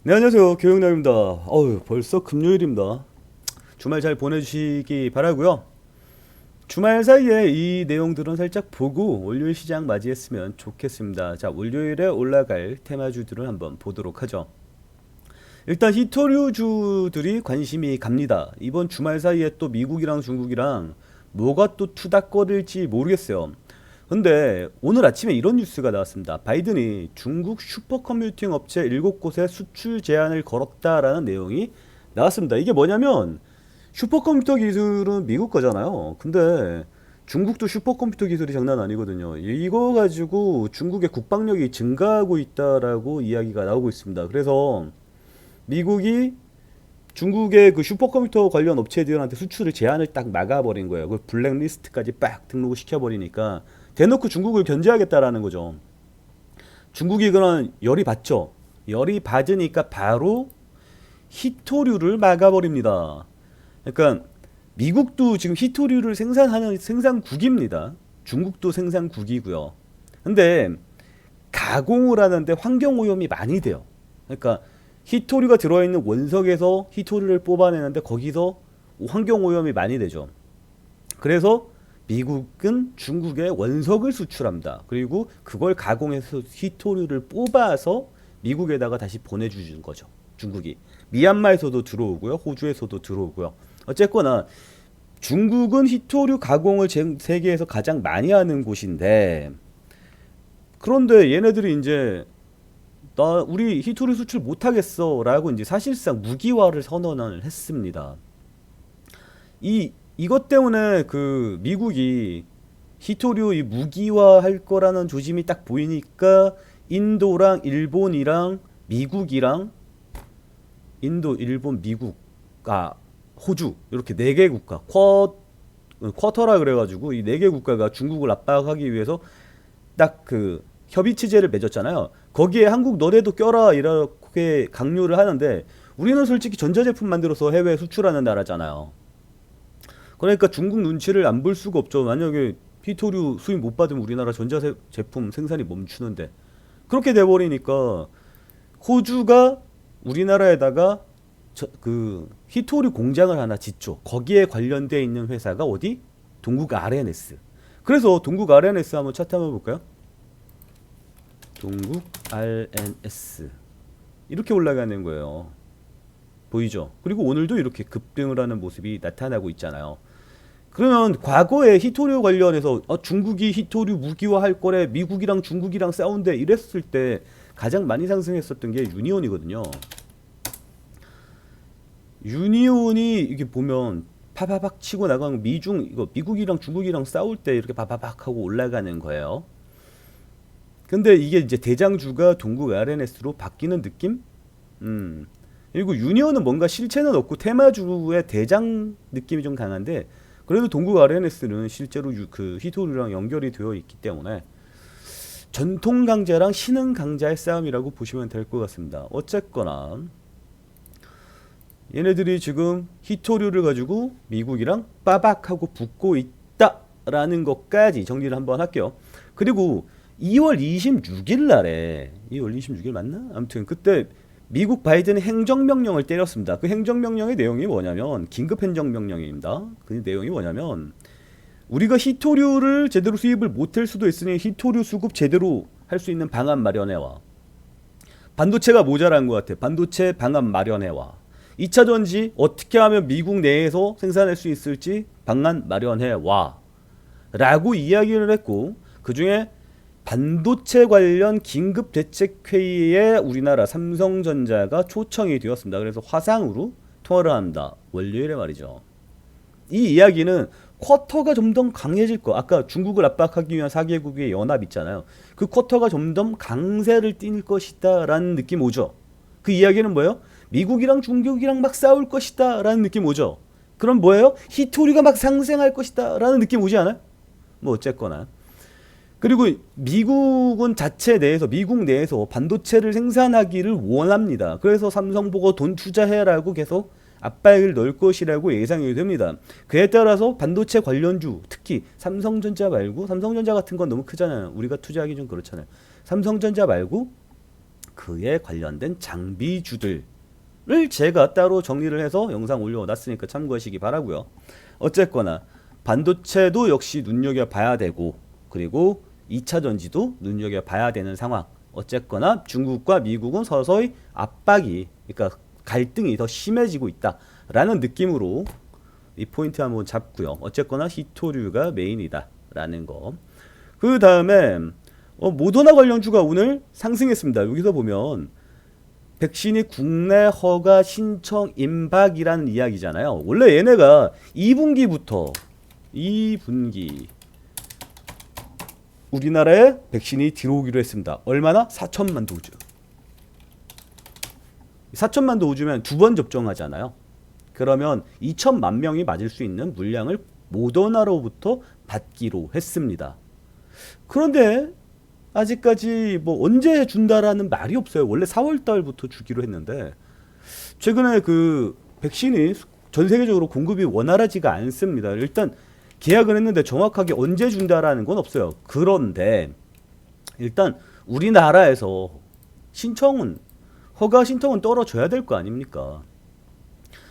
네, 안녕하세요. 교육남입니다. 벌써 금요일입니다. 주말 잘 보내주시기 바라고요. 주말 사이에 이 내용들은 살짝 보고 월요일 시장 맞이했으면 좋겠습니다. 자, 월요일에 올라갈 테마주들을 한번 보도록 하죠. 일단 히토류주들이 관심이 갑니다. 이번 주말 사이에 또 미국이랑 중국이랑 뭐가 또 투닥거릴지 모르겠어요. 근데 오늘 아침에 이런 뉴스가 나왔습니다. 바이든이 중국 슈퍼컴퓨팅 업체 7곳에 수출 제한을 걸었다라는 내용이 나왔습니다. 이게 뭐냐면 슈퍼컴퓨터 기술은 미국 거잖아요. 근데 중국도 슈퍼컴퓨터 기술이 장난 아니거든요. 이거 가지고 중국의 국방력이 증가하고 있다라고 이야기가 나오고 있습니다. 그래서 미국이 중국의 그 슈퍼컴퓨터 관련 업체들한테 수출을 제한을 딱 막아버린 거예요. 그 블랙리스트까지 빡 등록을 시켜버리니까 대놓고 중국을 견제하겠다라는 거죠. 중국이 그런 열이 받죠. 열이 받으니까 바로 히토류를 막아버립니다. 그러니까 미국도 지금 히토류를 생산하는 생산국입니다. 중국도 생산국이고요. 근데 가공을 하는데 환경 오염이 많이 돼요. 그러니까 히토류가 들어있는 원석에서 히토류를 뽑아내는데 거기서 환경 오염이 많이 되죠. 그래서 미국은 중국에 원석을 수출합니다. 그리고 그걸 가공해서 히토류를 뽑아서 미국에다가 다시 보내주는 거죠. 중국이. 미얀마에서도 들어오고요. 호주에서도 들어오고요. 어쨌거나 중국은 히토류 가공을 세계에서 가장 많이 하는 곳인데, 그런데 얘네들이 이제 나 우리 히토류 수출 못하겠어라고 이제 사실상 무기화를 선언을 했습니다. 이것 때문에 그 미국이 히토류 이 무기화 할 거라는 조짐이 딱 보이니까 인도랑 일본이랑 미국이랑 인도, 일본, 미국, 호주 이렇게 네 개 국가 쿼터라 그래가지고 이 네 개 국가가 중국을 압박하기 위해서 딱 그 협의 체제를 맺었잖아요. 거기에 한국 너네도 껴라 이렇게 강요를 하는데 우리는 솔직히 전자제품 만들어서 해외 수출하는 나라잖아요. 그러니까 중국 눈치를 안 볼 수가 없죠. 만약에 히토류 수입 못 받으면 우리나라 전자제품 생산이 멈추는데 그렇게 돼버리니까 호주가 우리나라에다가 그 히토류 공장을 하나 짓죠. 거기에 관련돼 있는 회사가 어디? 동국 RNS. 그래서 동국 RNS 한번 차트 한번 볼까요? 동국 RNS 이렇게 올라가는 거예요. 보이죠? 그리고 오늘도 이렇게 급등을 하는 모습이 나타나고 있잖아요. 그러면 과거에 히토류 관련해서 중국이 히토류 무기화 할 거래, 미국이랑 중국이랑 싸운대 이랬을 때 가장 많이 상승했었던 게 유니온이거든요. 유니온이 이게 보면 파바박 치고 나가는 미중 이거 미국이랑 중국이랑 싸울 때 이렇게 파바박 하고 올라가는 거예요. 근데 이게 이제 대장주가 동국 RNS로 바뀌는 느낌? 그리고 유니온은 뭔가 실체는 없고 테마주의 대장 느낌이 좀 강한데 그래도 동국 RNS는 실제로 그 히토류랑 연결이 되어 있기 때문에 전통 강자랑 신흥 강자의 싸움이라고 보시면 될 것 같습니다. 어쨌거나 얘네들이 지금 히토류를 가지고 미국이랑 빠박하고 붙고 있다라는 것까지 정리를 한번 할게요. 그리고 2월 26일 날에 2월 26일 맞나? 아무튼 그때 미국 바이든이 행정명령을 때렸습니다. 그 행정명령의 내용이 뭐냐면 긴급 행정명령입니다. 그 내용이 뭐냐면 우리가 히토류를 제대로 수입을 못할 수도 있으니 히토류 수급 제대로 할 수 있는 방안 마련해와. 반도체가 모자란 것 같아. 반도체 방안 마련해와. 2차 전지 어떻게 하면 미국 내에서 생산할 수 있을지 방안 마련해와. 라고 이야기를 했고 그 중에 반도체 관련 긴급 대책회의에 우리나라 삼성전자가 초청이 되었습니다. 그래서 화상으로 통화를 합니다. 월요일에 말이죠. 이 이야기는 쿼터가 점점 강해질 거. 아까 중국을 압박하기 위한 4개국의 연합 있잖아요. 그 쿼터가 점점 강세를 띌 것이다 라는 느낌 오죠. 그 이야기는 뭐예요? 미국이랑 중국이랑 막 싸울 것이다 라는 느낌 오죠. 그럼 뭐예요? 히토리가 막 상승할 것이다 라는 느낌 오지 않아요? 뭐 어쨌거나. 그리고 미국은 자체 내에서 미국 내에서 반도체를 생산하기를 원합니다. 그래서 삼성 보고 돈 투자해라고 계속 압박을 넣을 것이라고 예상이 됩니다. 그에 따라서 반도체 관련주 특히 삼성전자 말고 삼성전자 같은 건 너무 크잖아요. 우리가 투자하기 좀 그렇잖아요. 삼성전자 말고 그에 관련된 장비주들을 제가 따로 정리를 해서 영상 올려놨으니까 참고하시기 바라고요. 어쨌거나 반도체도 역시 눈여겨봐야 되고, 그리고 2차 전지도 눈여겨봐야 되는 상황. 어쨌거나 중국과 미국은 서서히 압박이, 그러니까 갈등이 더 심해지고 있다라는 느낌으로 이 포인트 한번 잡고요. 어쨌거나 히토류가 메인이다라는 거. 그 다음에 모더나 관련주가 오늘 상승했습니다. 여기서 보면 백신이 국내 허가 신청 임박이라는 이야기잖아요. 원래 얘네가 2분기부터 우리나라에 백신이 들어오기로 했습니다. 얼마나? 4천만 도즈. 4천만 도즈면 2번 접종하잖아요. 그러면 2천만 명이 맞을 수 있는 물량을 모더나로부터 받기로 했습니다. 그런데 아직까지 뭐 언제 준다라는 말이 없어요. 원래 4월 달부터 주기로 했는데 최근에 그 백신이 전 세계적으로 공급이 원활하지가 않습니다. 일단 계약을 했는데 정확하게 언제 준다라는 건 없어요. 그런데 일단 우리나라에서 허가 신청은 떨어져야 될 거 아닙니까?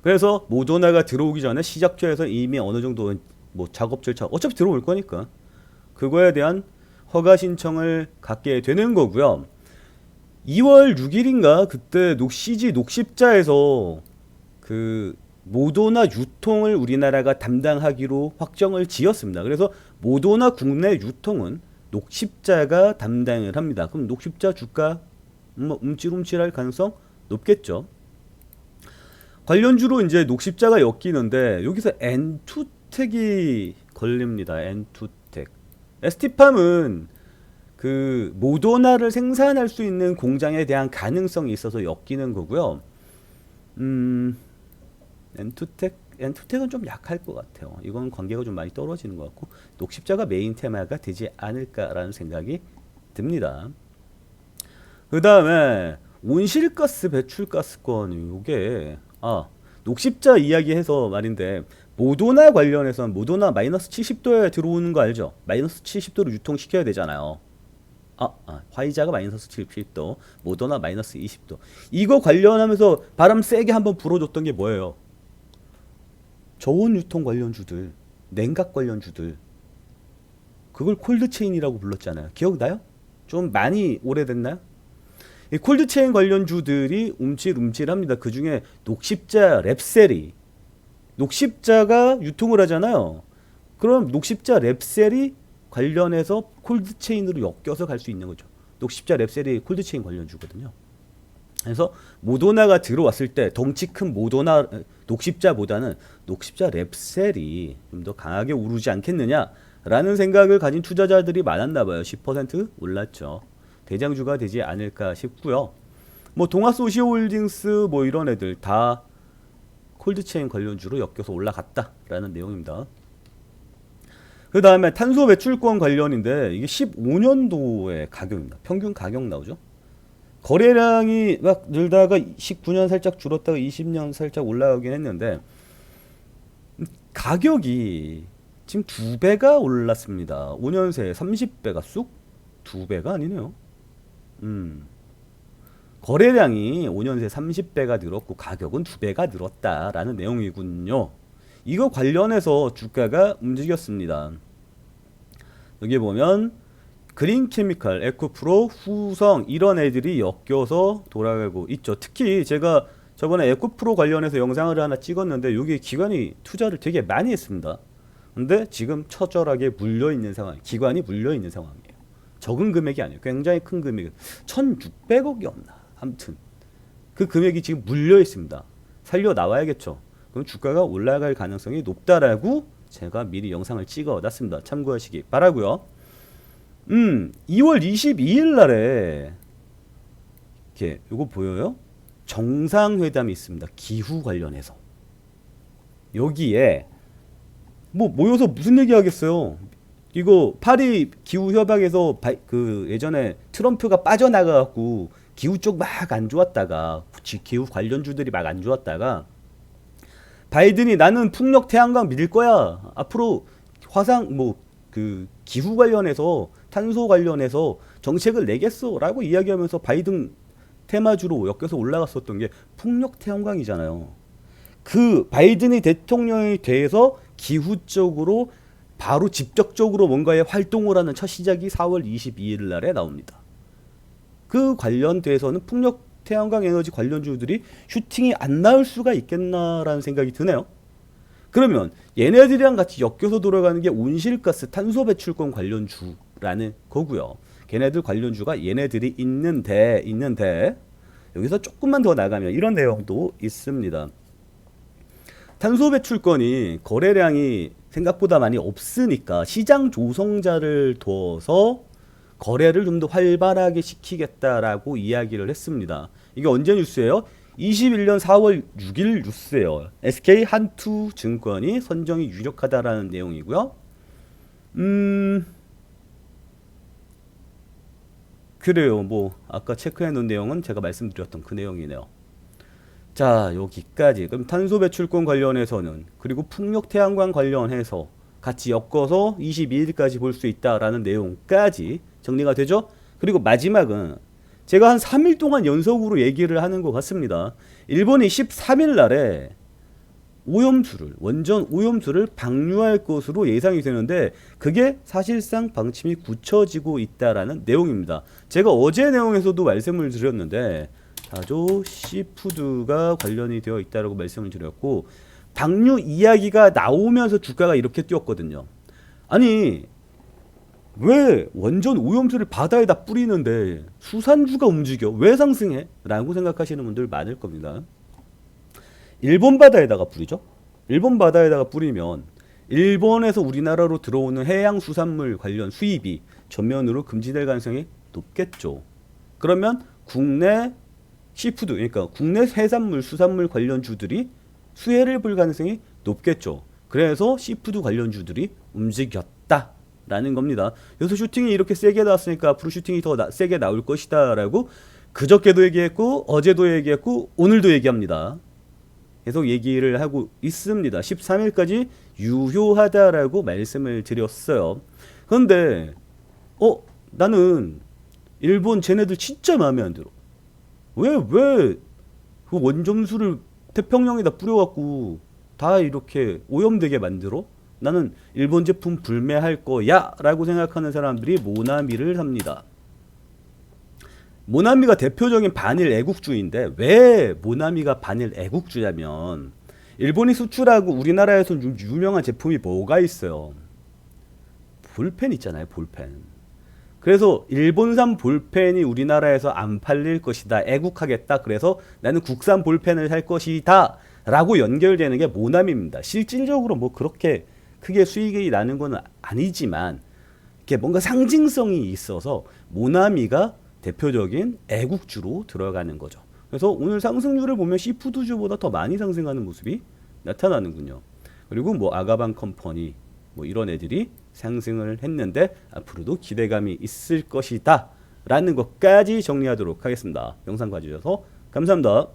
그래서 모더나가 들어오기 전에 시작처에서 이미 어느 정도 뭐 작업 절차 어차피 들어올 거니까 그거에 대한 허가 신청을 갖게 되는 거고요. 2월 6일인가 그때 CG 녹십자에서 그 모더나 유통을 우리나라가 담당하기로 확정을 지었습니다. 그래서 모더나 국내 유통은 녹십자가 담당을 합니다. 그럼 녹십자 주가 뭐 움찔움찔할 가능성 높겠죠. 관련주로 이제 녹십자가 엮이는데 여기서 엔투텍이 걸립니다. 엔투텍. ST팜은 그 모더나를 생산할 수 있는 공장에 대한 가능성이 있어서 엮이는 거고요. 엔투텍은 좀 약할 것 같아요. 이건 관계가 좀 많이 떨어지는 것 같고 녹십자가 메인 테마가 되지 않을까라는 생각이 듭니다. 그 다음에 온실가스 배출가스권 요게 녹십자 이야기해서 말인데 모더나 관련해서는 모더나 마이너스 70도에 들어오는 거 알죠? 마이너스 70도로 유통시켜야 되잖아요. 화이자가 마이너스 70도, 모더나 마이너스 20도. 이거 관련하면서 바람 세게 한번 불어줬던 게 뭐예요? 저온 유통 관련주들, 냉각 관련주들. 그걸 콜드체인이라고 불렀잖아요. 기억나요? 좀 많이 오래됐나요? 이 콜드체인 관련주들이 움찔움찔합니다. 그 중에 녹십자 랩셀이 녹십자가 유통을 하잖아요. 그럼 녹십자 랩셀이 관련해서 콜드체인으로 엮여서 갈 수 있는 거죠. 녹십자 랩셀이 콜드체인 관련주거든요. 그래서 모더나가 들어왔을 때 덩치 큰 모더나 녹십자보다는 녹십자 랩셀이 좀 더 강하게 오르지 않겠느냐라는 생각을 가진 투자자들이 많았나 봐요. 10% 올랐죠. 대장주가 되지 않을까 싶고요. 뭐 동아소시홀딩스 뭐 이런 애들 다 콜드체인 관련주로 엮여서 올라갔다라는 내용입니다. 그 다음에 탄소 배출권 관련인데 이게 15년도의 가격입니다. 평균 가격 나오죠. 거래량이 막 늘다가 19년 살짝 줄었다가 20년 살짝 올라가긴 했는데 가격이 지금 2배가 올랐습니다. 5년 새에 30배가 쑥? 2배가 아니네요. 거래량이 5년 새 30배가 늘었고 가격은 2배가 늘었다라는 내용이군요. 이거 관련해서 주가가 움직였습니다. 여기 보면 그린케미칼, 에코프로, 후성 이런 애들이 엮여서 돌아가고 있죠. 특히 제가 저번에 에코프로 관련해서 영상을 하나 찍었는데 여기 기관이 투자를 되게 많이 했습니다. 근데 지금 처절하게 물려있는 상황, 기관이 물려있는 상황이에요. 적은 금액이 아니에요. 굉장히 큰 금액, 1600억이었나. 아무튼 그 금액이 지금 물려있습니다. 살려 나와야겠죠. 그럼 주가가 올라갈 가능성이 높다라고 제가 미리 영상을 찍어 놨습니다. 참고하시기 바라고요. 2월 22일 날에 이렇게 요거 보여요? 정상회담이 있습니다. 기후 관련해서. 여기에 뭐 모여서 무슨 얘기 하겠어요? 이거 파리 기후 협약에서 그 예전에 트럼프가 빠져나가갖고 기후 쪽 막 안 좋았다가 기후 관련주들이 막 안 좋았다가 바이든이 나는 풍력 태양광 밀 거야. 앞으로 화상 뭐 그 기후 관련해서 탄소 관련해서 정책을 내겠어라고 이야기하면서 바이든 테마주로 엮여서 올라갔었던 게 풍력 태양광이잖아요. 그 바이든이 대통령이 돼서 기후적으로 바로 직접적으로 뭔가의 활동을 하는 첫 시작이 4월 22일 날에 나옵니다. 그 관련돼서는 풍력 태양광 에너지 관련주들이 슈팅이 안 나올 수가 있겠나라는 생각이 드네요. 그러면 얘네들이랑 같이 엮여서 돌아가는 게 온실가스 탄소 배출권 관련주라는 거고요. 걔네들 관련주가 얘네들이 있는데 여기서 조금만 더 나가면 이런 내용도 있습니다. 탄소 배출권이 거래량이 생각보다 많이 없으니까 시장 조성자를 둬서 거래를 좀 더 활발하게 시키겠다라고 이야기를 했습니다. 이게 언제 뉴스예요? 21년 4월 6일 뉴스예요. SK 한투증권이 선정이 유력하다라는 내용이고요. 그래요. 뭐 아까 체크해 놓은 내용은 제가 말씀드렸던 그 내용이네요. 자, 여기까지. 그럼 탄소 배출권 관련해서는 그리고 풍력 태양광 관련해서 같이 엮어서 22일까지 볼 수 있다라는 내용까지 정리가 되죠? 그리고 마지막은 제가 한 3일 동안 연속으로 얘기를 하는 것 같습니다. 일본이 13일 날에 원전 오염수를 방류할 것으로 예상이 되는데 그게 사실상 방침이 굳혀지고 있다라는 내용입니다. 제가 어제 내용에서도 말씀을 드렸는데 자조 시푸드가 관련이 되어 있다라고 말씀을 드렸고 방류 이야기가 나오면서 주가가 이렇게 뛰었거든요. 아니 왜 원전 오염수를 바다에다 뿌리는데 수산주가 움직여? 왜 상승해? 라고 생각하시는 분들 많을 겁니다. 일본 바다에다가 뿌리죠. 일본 바다에다가 뿌리면 일본에서 우리나라로 들어오는 해양수산물 관련 수입이 전면으로 금지될 가능성이 높겠죠. 그러면 국내 시푸드, 그러니까 국내 해산물, 수산물 관련주들이 수혜를 볼 가능성이 높겠죠. 그래서 시푸드 관련주들이 움직였다라는 겁니다. 그래서 슈팅이 이렇게 세게 나왔으니까 앞으로 슈팅이 더 세게 나올 것이다 라고 그저께도 얘기했고 어제도 얘기했고 오늘도 얘기합니다. 계속 얘기를 하고 있습니다. 13일까지 유효하다라고 말씀을 드렸어요. 그런데 나는 일본 쟤네들 진짜 마음에 안 들어. 왜 그 원점수를 태평양에다 뿌려갖고 다 이렇게 오염되게 만들어? 나는 일본 제품 불매할 거야 라고 생각하는 사람들이 모나미를 삽니다. 모나미가 대표적인 반일 애국주의인데 왜 모나미가 반일 애국주냐면 일본이 수출하고 우리나라에서 좀 유명한 제품이 뭐가 있어요? 볼펜 있잖아요. 볼펜. 그래서 일본산 볼펜이 우리나라에서 안 팔릴 것이다. 애국하겠다. 그래서 나는 국산 볼펜을 살 것이다. 라고 연결되는 게 모나미입니다. 실질적으로 뭐 그렇게 크게 수익이 나는 건 아니지만 이렇게 뭔가 상징성이 있어서 모나미가 대표적인 애국주로 들어가는 거죠. 그래서 오늘 상승률을 보면 시푸드주보다 더 많이 상승하는 모습이 나타나는군요. 그리고 뭐 아가방 컴퍼니 뭐 이런 애들이 상승을 했는데 앞으로도 기대감이 있을 것이다 라는 것까지 정리하도록 하겠습니다. 영상 봐주셔서 감사합니다.